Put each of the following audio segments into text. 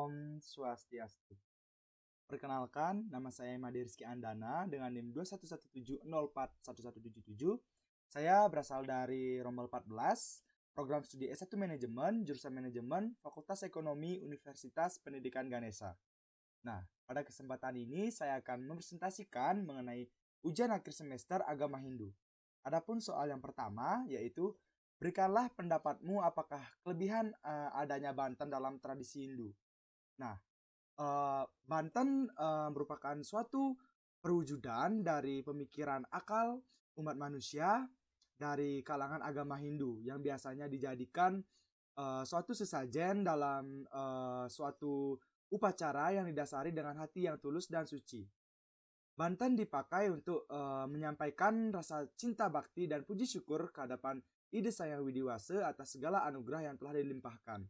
Om Swastiastu. Perkenalkan, nama saya Made Rizky Andana dengan NIM 2117041177. Saya berasal dari Rombel 14, program studi S1 Manajemen, jurusan Manajemen, Fakultas Ekonomi, Universitas Pendidikan Ganesha. Nah, pada kesempatan ini saya akan mempresentasikan mengenai ujian akhir semester agama Hindu. Adapun soal yang pertama yaitu berikanlah pendapatmu apakah kelebihan adanya Banten dalam tradisi Hindu. Nah, Banten merupakan suatu perwujudan dari pemikiran akal umat manusia dari kalangan agama Hindu yang biasanya dijadikan suatu sesajen dalam suatu upacara yang didasari dengan hati yang tulus dan suci. Banten dipakai untuk menyampaikan rasa cinta bakti dan puji syukur kehadapan Ide Sang Widiwasa atas segala anugerah yang telah dilimpahkan.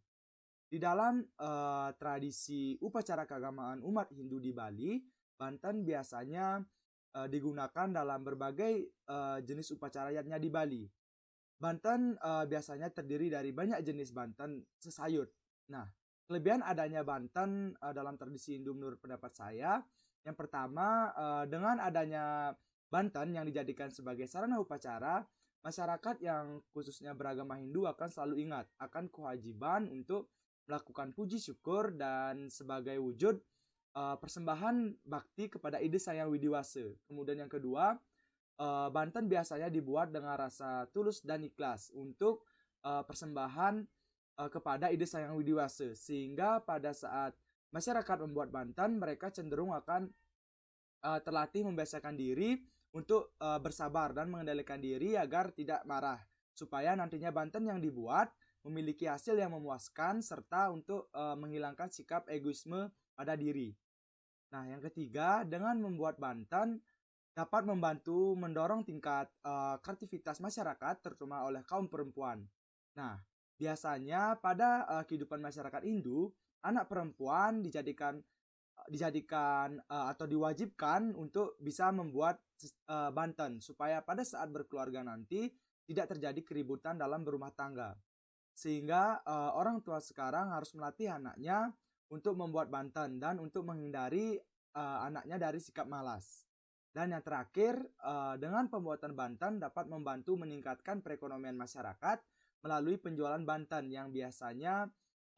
Di dalam tradisi upacara keagamaan umat Hindu di Bali, Banten biasanya digunakan dalam berbagai jenis upacara yang di Bali. Banten biasanya terdiri dari banyak jenis Banten sesayut. Nah, kelebihan adanya Banten dalam tradisi Hindu menurut pendapat saya, yang pertama dengan adanya Banten yang dijadikan sebagai sarana upacara, masyarakat yang khususnya beragama Hindu akan selalu ingat akan kewajiban untuk melakukan puji syukur dan sebagai wujud persembahan bakti kepada Ide Sang Widiwasa. Kemudian yang kedua, Banten biasanya dibuat dengan rasa tulus dan ikhlas untuk persembahan kepada Ide Sang Widiwasa, sehingga pada saat masyarakat membuat Banten, mereka cenderung akan terlatih membiasakan diri untuk bersabar dan mengendalikan diri agar tidak marah, supaya nantinya Banten yang dibuat memiliki hasil yang memuaskan serta untuk menghilangkan sikap egoisme pada diri. Nah, yang ketiga, dengan membuat Banten dapat membantu mendorong tingkat kreativitas masyarakat terutama oleh kaum perempuan. Nah, biasanya pada kehidupan masyarakat Hindu, anak perempuan dijadikan atau diwajibkan untuk bisa membuat Banten supaya pada saat berkeluarga nanti tidak terjadi keributan dalam berumah tangga. Sehingga orang tua sekarang harus melatih anaknya untuk membuat Banten dan untuk menghindari anaknya dari sikap malas. Dan yang terakhir, dengan pembuatan Banten dapat membantu meningkatkan perekonomian masyarakat melalui penjualan Banten yang biasanya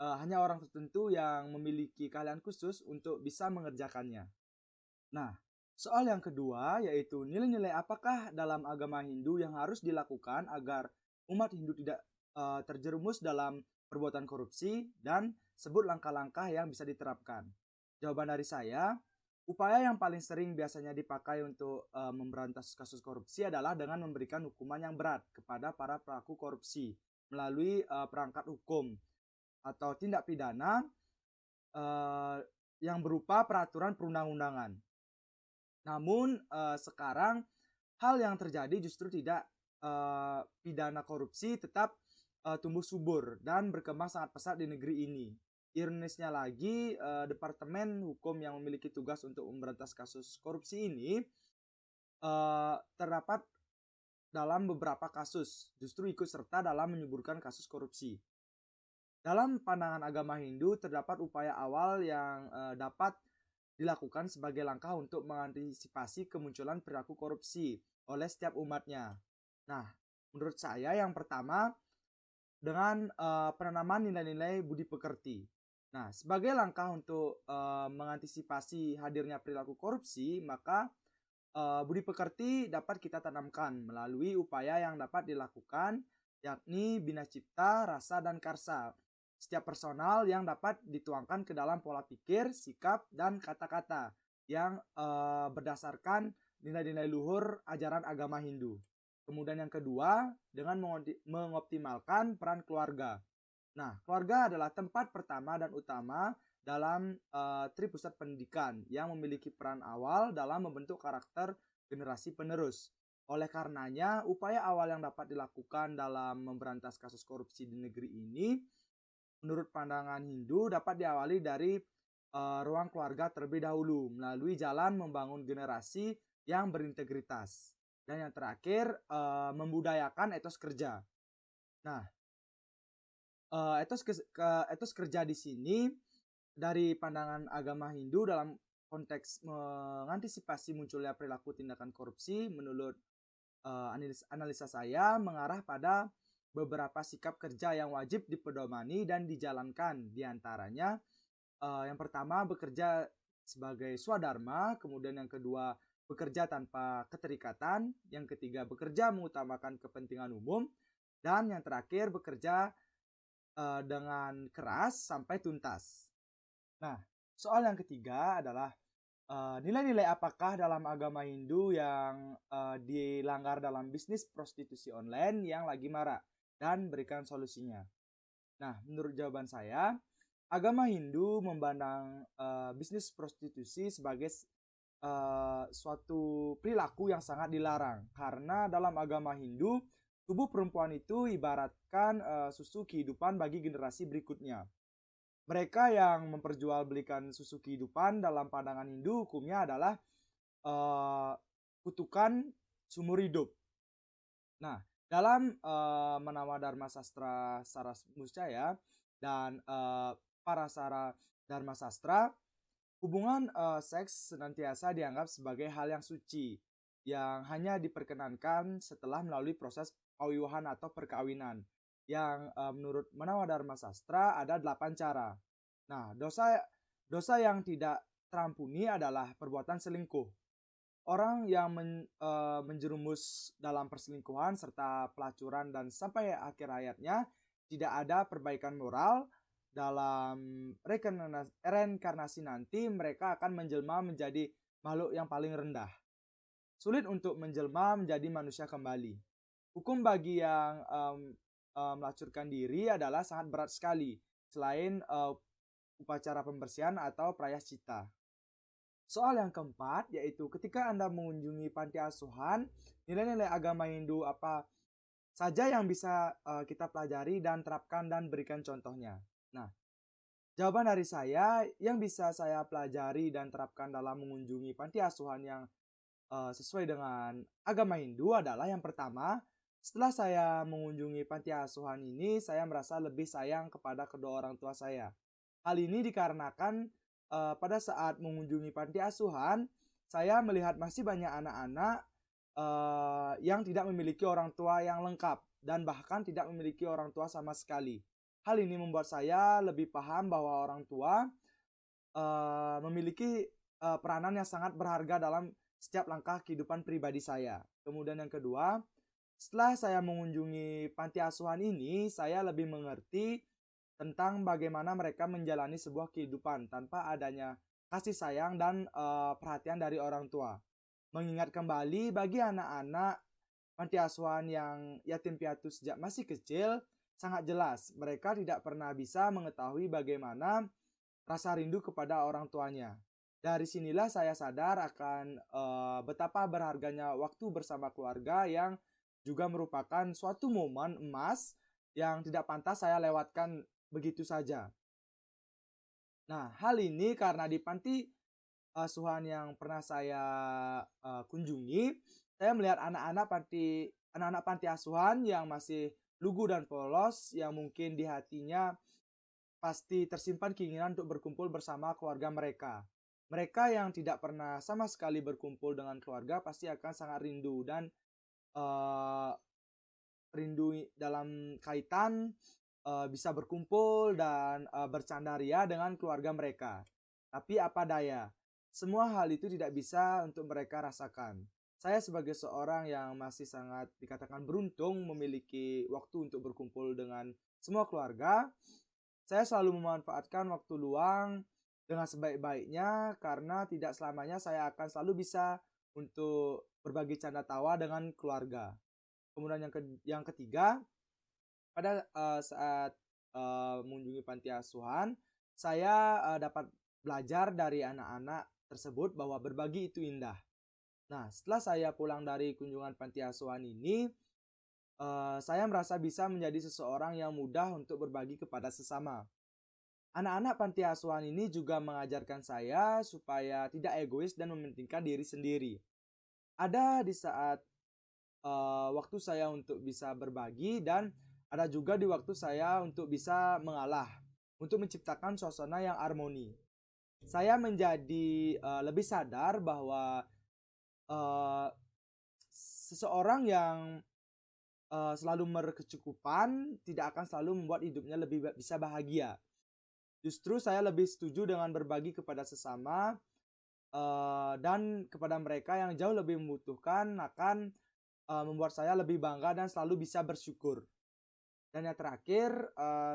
hanya orang tertentu yang memiliki keahlian khusus untuk bisa mengerjakannya. Nah, soal yang kedua yaitu nilai-nilai apakah dalam agama Hindu yang harus dilakukan agar umat Hindu tidak terjerumus dalam perbuatan korupsi dan sebut langkah-langkah yang bisa diterapkan. Jawaban dari saya, upaya yang paling sering biasanya dipakai untuk memberantas kasus korupsi adalah dengan memberikan hukuman yang berat kepada para pelaku korupsi melalui perangkat hukum atau tindak pidana yang berupa peraturan perundang-undangan. Namun sekarang hal yang terjadi justru tidak pidana korupsi tetap tumbuh subur dan berkembang sangat pesat di negeri ini. Ironisnya lagi, Departemen Hukum yang memiliki tugas untuk memberantas kasus korupsi ini terdapat dalam beberapa kasus justru ikut serta dalam menyuburkan kasus korupsi. Dalam pandangan agama Hindu terdapat upaya awal yang dapat dilakukan sebagai langkah untuk mengantisipasi kemunculan perilaku korupsi oleh setiap umatnya. Nah, menurut saya yang pertama dengan penanaman nilai-nilai budi pekerti. Nah, sebagai langkah untuk mengantisipasi hadirnya perilaku korupsi, maka budi pekerti dapat kita tanamkan melalui upaya yang dapat dilakukan, yakni bina cipta, rasa, dan karsa. Setiap personal yang dapat dituangkan ke dalam pola pikir, sikap, dan kata-kata yang berdasarkan nilai-nilai luhur ajaran agama Hindu. Kemudian yang kedua, dengan mengoptimalkan peran keluarga. Nah, keluarga adalah tempat pertama dan utama dalam tripusat pendidikan yang memiliki peran awal dalam membentuk karakter generasi penerus. Oleh karenanya, upaya awal yang dapat dilakukan dalam memberantas kasus korupsi di negeri ini menurut pandangan Hindu dapat diawali dari ruang keluarga terlebih dahulu melalui jalan membangun generasi yang berintegritas. Dan yang terakhir, membudayakan etos kerja. Nah, etos kerja di sini dari pandangan agama Hindu dalam konteks mengantisipasi munculnya perilaku tindakan korupsi, menurut analisa saya mengarah pada beberapa sikap kerja yang wajib dipedomani dan dijalankan. Di antaranya, yang pertama bekerja sebagai swadharma, kemudian yang kedua bekerja tanpa keterikatan, yang ketiga bekerja mengutamakan kepentingan umum, dan yang terakhir bekerja dengan keras sampai tuntas. Nah, soal yang ketiga adalah nilai-nilai apakah dalam agama Hindu yang dilanggar dalam bisnis prostitusi online yang lagi marak, dan berikan solusinya. Nah, menurut jawaban saya, agama Hindu memandang bisnis prostitusi sebagai suatu perilaku yang sangat dilarang, karena dalam agama Hindu tubuh perempuan itu ibaratkan susu kehidupan bagi generasi berikutnya. Mereka yang memperjualbelikan susu kehidupan dalam pandangan Hindu hukumnya adalah kutukan seumur hidup. Nah, dalam Manama Dharma Sastra Sarasmuscaya dan Parasara Dharma Sastra, hubungan seks senantiasa dianggap sebagai hal yang suci yang hanya diperkenankan setelah melalui proses pawiwahan atau perkawinan, yang menurut Manama Dharma Sastra ada 8 cara. Nah, dosa yang tidak terampuni adalah perbuatan selingkuh. Orang yang menjerumus dalam perselingkuhan serta pelacuran dan sampai akhir hayatnya tidak ada perbaikan moral. Dalam reinkarnasi nanti mereka akan menjelma menjadi makhluk yang paling rendah. Sulit untuk menjelma menjadi manusia kembali. Hukum bagi yang melacurkan diri adalah sangat berat sekali, selain upacara pembersihan atau prayaಶ್ಚಿtta. Soal yang keempat, yaitu ketika Anda mengunjungi panti asuhan, nilai-nilai agama Hindu apa saja yang bisa kita pelajari dan terapkan dan berikan contohnya. Nah, jawaban dari saya yang bisa saya pelajari dan terapkan dalam mengunjungi panti asuhan yang sesuai dengan agama Hindu adalah yang pertama, setelah saya mengunjungi panti asuhan ini, saya merasa lebih sayang kepada kedua orang tua saya. Hal ini dikarenakan pada saat mengunjungi panti asuhan, saya melihat masih banyak anak-anak yang tidak memiliki orang tua yang lengkap dan bahkan tidak memiliki orang tua sama sekali. Hal ini membuat saya lebih paham bahwa orang tua memiliki peranan yang sangat berharga dalam setiap langkah kehidupan pribadi saya. Kemudian yang kedua, setelah saya mengunjungi panti asuhan ini, saya lebih mengerti tentang bagaimana mereka menjalani sebuah kehidupan tanpa adanya kasih sayang dan perhatian dari orang tua. Mengingat kembali bagi anak-anak panti asuhan yang yatim piatu sejak masih kecil, sangat jelas mereka tidak pernah bisa mengetahui bagaimana rasa rindu kepada orang tuanya. Dari sinilah saya sadar akan betapa berharganya waktu bersama keluarga yang juga merupakan suatu momen emas yang tidak pantas saya lewatkan begitu saja. Nah, hal ini karena di panti asuhan yang pernah saya kunjungi, saya melihat anak-anak panti asuhan yang masih lugu dan polos, yang mungkin di hatinya pasti tersimpan keinginan untuk berkumpul bersama keluarga mereka. Mereka yang tidak pernah sama sekali berkumpul dengan keluarga pasti akan sangat rindu dan rindu dalam kaitan bisa berkumpul dan bercanda ria dengan keluarga mereka. Tapi apa daya, semua hal itu tidak bisa untuk mereka rasakan. Saya sebagai seorang yang masih sangat dikatakan beruntung memiliki waktu untuk berkumpul dengan semua keluarga, saya selalu memanfaatkan waktu luang dengan sebaik-baiknya karena tidak selamanya saya akan selalu bisa untuk berbagi canda tawa dengan keluarga. Kemudian yang ketiga, pada saat mengunjungi panti asuhan, saya dapat belajar dari anak-anak tersebut bahwa berbagi itu indah. Nah, setelah saya pulang dari kunjungan panti asuhan ini, saya merasa bisa menjadi seseorang yang mudah untuk berbagi kepada sesama. Anak-anak panti asuhan ini juga mengajarkan saya supaya tidak egois dan mementingkan diri sendiri. Ada di saat waktu saya untuk bisa berbagi dan ada juga di waktu saya untuk bisa mengalah. untuk menciptakan suasana yang harmoni. Saya menjadi lebih sadar bahwa eh, seseorang yang selalu berkecukupan tidak akan selalu membuat hidupnya lebih bisa bahagia. Justru saya lebih setuju dengan berbagi kepada sesama dan kepada mereka yang jauh lebih membutuhkan akan membuat saya lebih bangga dan selalu bisa bersyukur. Dan yang terakhir,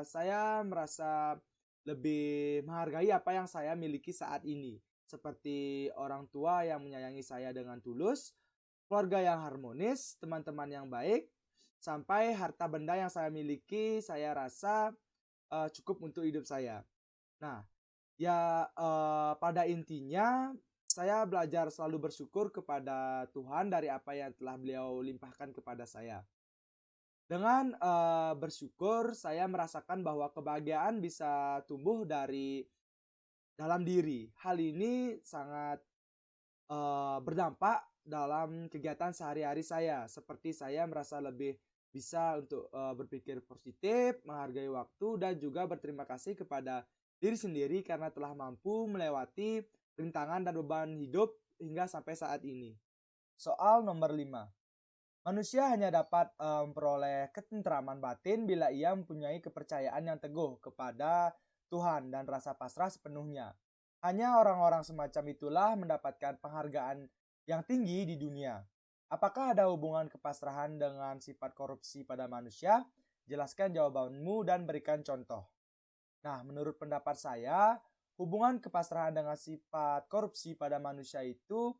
saya merasa lebih menghargai apa yang saya miliki saat ini, seperti orang tua yang menyayangi saya dengan tulus, keluarga yang harmonis, teman-teman yang baik, sampai harta benda yang saya miliki, saya rasa cukup untuk hidup saya. Nah, ya pada intinya saya belajar selalu bersyukur kepada Tuhan dari apa yang telah Beliau limpahkan kepada saya. Dengan bersyukur, saya merasakan bahwa kebahagiaan bisa tumbuh dari dalam diri. Hal ini sangat berdampak dalam kegiatan sehari-hari saya. Seperti saya merasa lebih bisa untuk berpikir positif, menghargai waktu, dan juga berterima kasih kepada diri sendiri karena telah mampu melewati rintangan dan beban hidup hingga sampai saat ini. Soal nomor 5. Manusia hanya dapat memperoleh ketentraman batin bila ia mempunyai kepercayaan yang teguh kepada Tuhan dan rasa pasrah sepenuhnya. Hanya orang-orang semacam itulah mendapatkan penghargaan yang tinggi di dunia. Apakah ada hubungan kepasrahan dengan sifat korupsi pada manusia? Jelaskan jawabanmu dan berikan contoh. Nah, menurut pendapat saya, hubungan kepasrahan dengan sifat korupsi pada manusia itu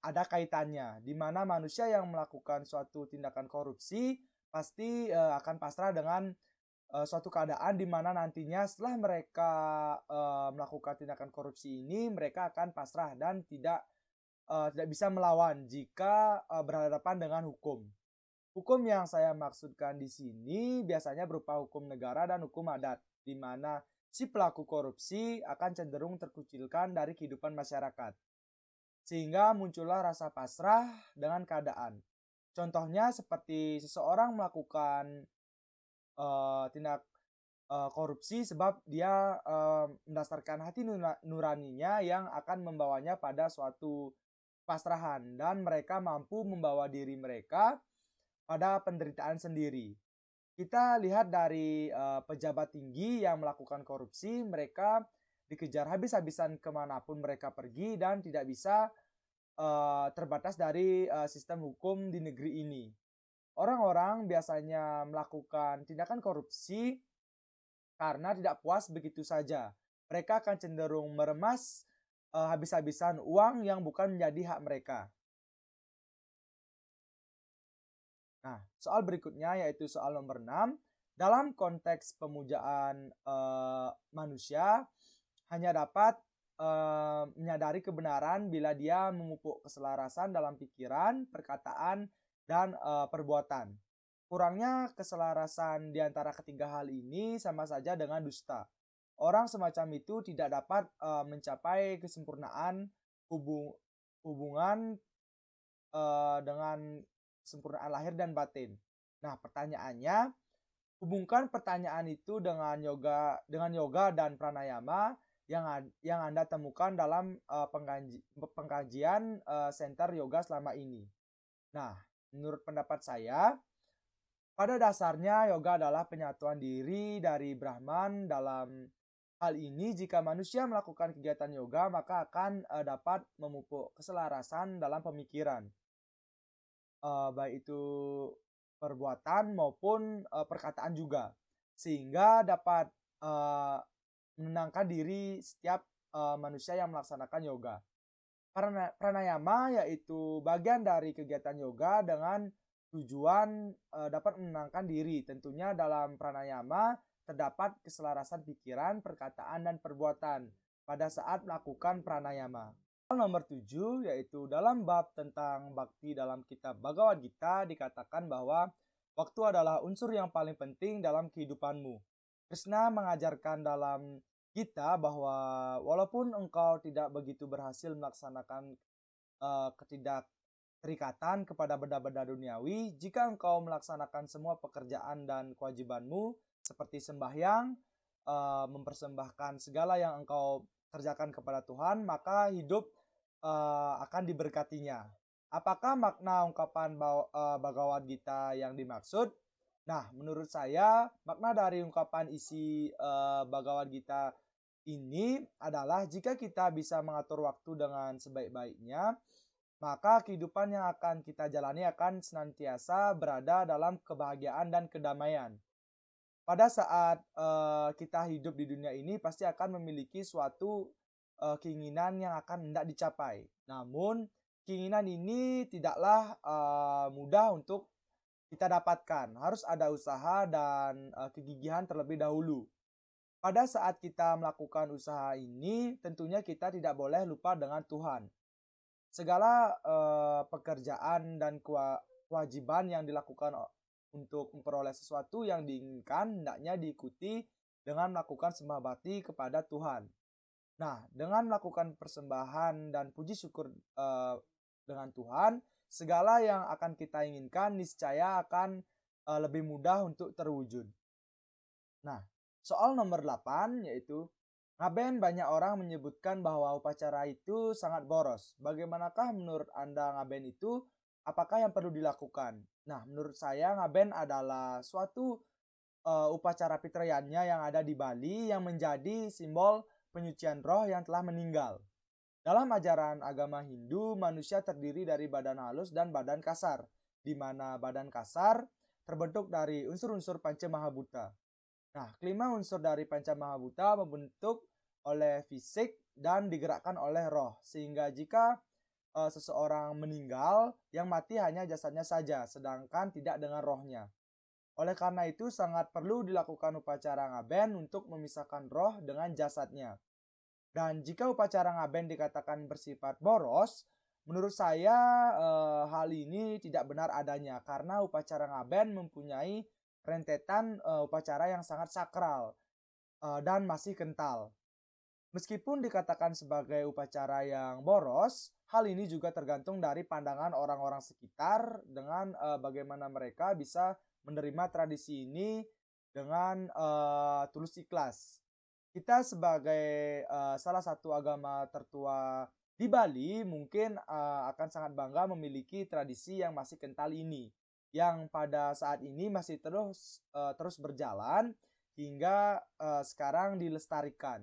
ada kaitannya, di mana manusia yang melakukan suatu tindakan korupsi pasti akan pasrah dengan suatu keadaan di mana nantinya setelah mereka melakukan tindakan korupsi ini, mereka akan pasrah dan tidak bisa melawan jika berhadapan dengan hukum. Hukum yang saya maksudkan di sini biasanya berupa hukum negara dan hukum adat, di mana si pelaku korupsi akan cenderung terkucilkan dari kehidupan masyarakat, sehingga muncullah rasa pasrah dengan keadaan. Contohnya seperti seseorang melakukan tindak korupsi sebab dia mendasarkan hati nuraninya yang akan membawanya pada suatu pasrahan, dan mereka mampu membawa diri mereka pada penderitaan sendiri. Kita lihat dari pejabat tinggi yang melakukan korupsi, mereka dikejar habis-habisan kemanapun mereka pergi dan tidak bisa terbatas dari sistem hukum di negeri ini. Orang-orang biasanya melakukan tindakan korupsi karena tidak puas begitu saja. Mereka akan cenderung meremas habis-habisan uang yang bukan menjadi hak mereka. Nah, soal berikutnya yaitu soal nomor 6. Dalam konteks pemujaan manusia hanya dapat menyadari kebenaran bila dia memupuk keselarasan dalam pikiran, perkataan, dan perbuatan. Kurangnya keselarasan di antara ketiga hal ini sama saja dengan dusta. Orang semacam itu tidak dapat mencapai kesempurnaan hubungan dengan kesempurnaan lahir dan batin. Nah, pertanyaannya, hubungkan pertanyaan itu dengan yoga dan pranayama yang Anda temukan dalam pengkajian center yoga selama ini. Nah, menurut pendapat saya, pada dasarnya yoga adalah penyatuan diri dari Brahman. Dalam hal ini, jika manusia melakukan kegiatan yoga, maka akan dapat memupuk keselarasan dalam pemikiran, baik itu perbuatan maupun perkataan juga, sehingga dapat menenangkan diri setiap manusia yang melaksanakan yoga. Pranayama yaitu bagian dari kegiatan yoga dengan tujuan dapat menenangkan diri. Tentunya dalam pranayama terdapat keselarasan pikiran, perkataan, dan perbuatan pada saat melakukan pranayama. Nomor 7 yaitu dalam bab tentang bakti dalam kitab Bhagavad Gita dikatakan bahwa waktu adalah unsur yang paling penting dalam kehidupanmu. Krishna mengajarkan dalam Gita bahwa walaupun engkau tidak begitu berhasil melaksanakan ketidakterikatan kepada benda-benda duniawi, jika engkau melaksanakan semua pekerjaan dan kewajibanmu seperti sembahyang, mempersembahkan segala yang engkau kerjakan kepada Tuhan, maka hidup akan diberkatinya. Apakah makna ungkapan Bhagavad Gita yang dimaksud? Nah, menurut saya makna dari ungkapan isi Bhagavad Gita ini adalah jika kita bisa mengatur waktu dengan sebaik-baiknya, maka kehidupan yang akan kita jalani akan senantiasa berada dalam kebahagiaan dan kedamaian. Pada saat kita hidup di dunia ini pasti akan memiliki suatu keinginan yang akan hendak dicapai. Namun keinginan ini tidaklah mudah untuk kita dapatkan. Harus ada usaha dan kegigihan terlebih dahulu. Pada saat kita melakukan usaha ini, tentunya kita tidak boleh lupa dengan Tuhan. Segala pekerjaan dan kewajiban yang dilakukan untuk memperoleh sesuatu yang diinginkan hendaknya diikuti dengan melakukan sembah bakti kepada Tuhan. Nah, dengan melakukan persembahan dan puji syukur dengan Tuhan, segala yang akan kita inginkan niscaya akan lebih mudah untuk terwujud. Nah, soal nomor 8 yaitu Ngaben, banyak orang menyebutkan bahwa upacara itu sangat boros. Bagaimanakah menurut Anda ngaben itu? Apakah yang perlu dilakukan? Nah, menurut saya ngaben adalah suatu upacara fitrayanya yang ada di Bali yang menjadi simbol penyucian roh yang telah meninggal. Dalam ajaran agama Hindu, manusia terdiri dari badan halus dan badan kasar, di mana badan kasar terbentuk dari unsur-unsur Panca Mahabhuta. Nah, kelima unsur dari Panca Mahabhuta membentuk oleh fisik dan digerakkan oleh roh. Sehingga jika seseorang meninggal, yang mati hanya jasadnya saja, sedangkan tidak dengan rohnya. Oleh karena itu sangat perlu dilakukan upacara ngaben untuk memisahkan roh dengan jasadnya. Dan jika upacara ngaben dikatakan bersifat boros, menurut saya hal ini tidak benar adanya karena upacara ngaben mempunyai rentetan upacara yang sangat sakral dan masih kental. Meskipun dikatakan sebagai upacara yang boros, hal ini juga tergantung dari pandangan orang-orang sekitar dengan bagaimana mereka bisa menerima tradisi ini dengan tulus ikhlas. Kita sebagai salah satu agama tertua di Bali mungkin akan sangat bangga memiliki tradisi yang masih kental ini, yang pada saat ini masih terus berjalan hingga sekarang dilestarikan.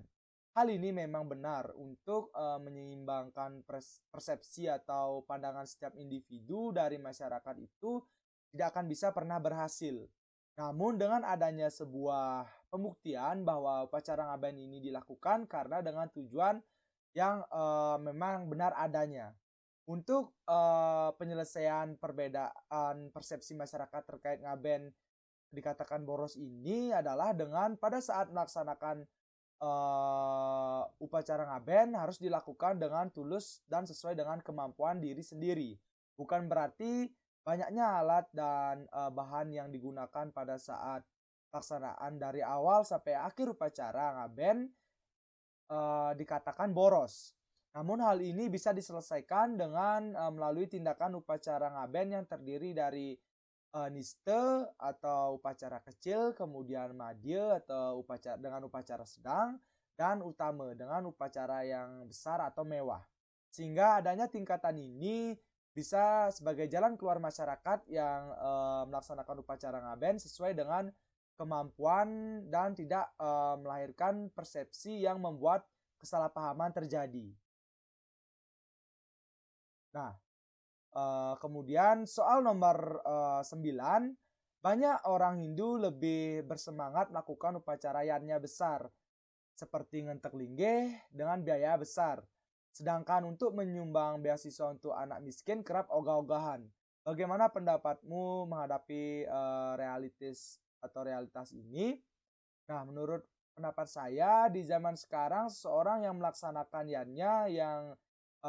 Hal ini memang benar untuk menyeimbangkan persepsi atau pandangan setiap individu dari masyarakat itu tidak akan bisa pernah berhasil. Namun dengan adanya sebuah pembuktian bahwa upacara ngaben ini dilakukan karena dengan tujuan yang memang benar adanya. Untuk penyelesaian perbedaan persepsi masyarakat terkait ngaben dikatakan boros ini adalah dengan pada saat melaksanakan upacara ngaben harus dilakukan dengan tulus dan sesuai dengan kemampuan diri sendiri. Bukan berarti banyaknya alat dan bahan yang digunakan pada saat pelaksanaan dari awal sampai akhir upacara ngaben dikatakan boros. Namun hal ini bisa diselesaikan dengan melalui tindakan upacara ngaben yang terdiri dari niste atau upacara kecil, kemudian madya atau upacara sedang, dan utama dengan upacara yang besar atau mewah. Sehingga adanya tingkatan ini bisa sebagai jalan keluar masyarakat yang melaksanakan upacara ngaben sesuai dengan kemampuan dan tidak melahirkan persepsi yang membuat kesalahpahaman terjadi. Nah, kemudian soal nomor 9, banyak orang Hindu lebih bersemangat melakukan upacara yannya besar, seperti ngentek linggih dengan biaya besar. Sedangkan untuk menyumbang beasiswa untuk anak miskin kerap ogah-ogahan. Bagaimana pendapatmu menghadapi realitas ini? Nah, menurut pendapat saya di zaman sekarang seseorang yang melaksanakan yannya yang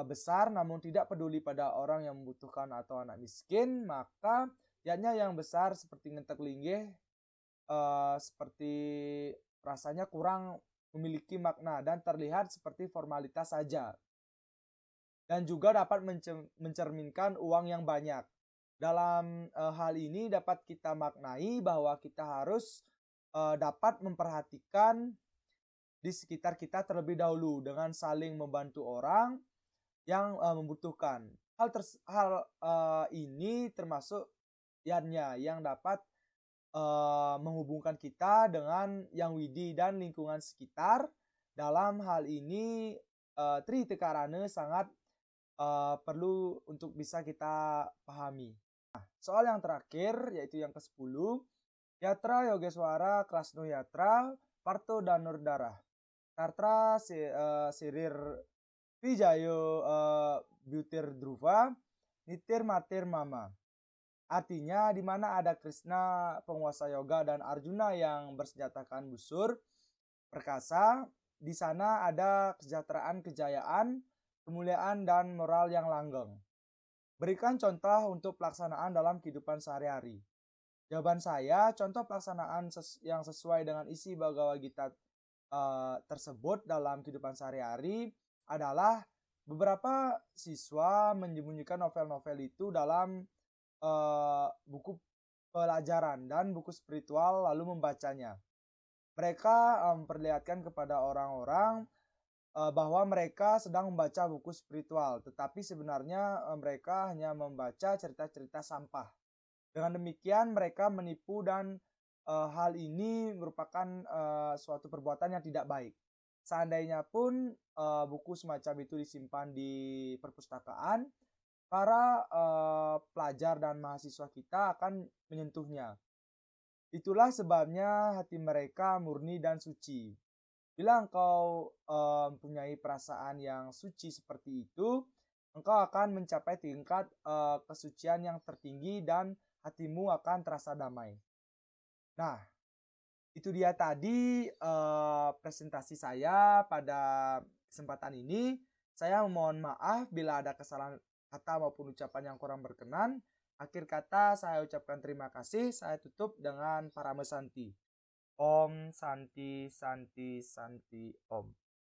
besar namun tidak peduli pada orang yang membutuhkan atau anak miskin, maka yannya yang besar seperti ngentek linggih seperti rasanya kurang memiliki makna dan terlihat seperti formalitas saja. Dan juga dapat mencerminkan uang yang banyak. Dalam hal ini dapat kita maknai bahwa kita harus dapat memperhatikan di sekitar kita terlebih dahulu dengan saling membantu orang yang membutuhkan. Ini termasuk yang dapat menghubungkan kita dengan Yang Widi dan lingkungan sekitar. Dalam hal ini Tri Tekarane sangat perlu untuk bisa kita pahami. Soal yang terakhir yaitu yang ke-10, Yatra Yogeswara Krasno Yatra Parto Danur Darah Tatra Sirir Vijayo Butir Druva Nitir Matir Mama. Artinya di mana ada Krishna penguasa yoga dan Arjuna yang bersenjatakan busur perkasa, di sana ada kesejahteraan, kejayaan, kemuliaan dan moral yang langgeng. Berikan contoh untuk pelaksanaan dalam kehidupan sehari-hari. Jawaban saya, contoh pelaksanaan yang sesuai dengan isi Bhagavad Gita tersebut dalam kehidupan sehari-hari adalah beberapa siswa menyembunyikan novel-novel itu dalam buku pelajaran dan buku spiritual lalu membacanya. Mereka memperlihatkan kepada orang-orang bahwa mereka sedang membaca buku spiritual, tetapi sebenarnya mereka hanya membaca cerita-cerita sampah. Dengan demikian mereka menipu dan hal ini merupakan suatu perbuatan yang tidak baik. Seandainya pun buku semacam itu disimpan di perpustakaan, para pelajar dan mahasiswa kita akan menyentuhnya. Itulah sebabnya hati mereka murni dan suci. Bila engkau mempunyai perasaan yang suci seperti itu, engkau akan mencapai tingkat kesucian yang tertinggi dan hatimu akan terasa damai. Nah, itu dia tadi presentasi saya pada kesempatan ini. Saya mohon maaf bila ada kesalahan kata maupun ucapan yang kurang berkenan. Akhir kata saya ucapkan terima kasih. Saya tutup dengan Parama Santi. Om Santi Santi Santi Om.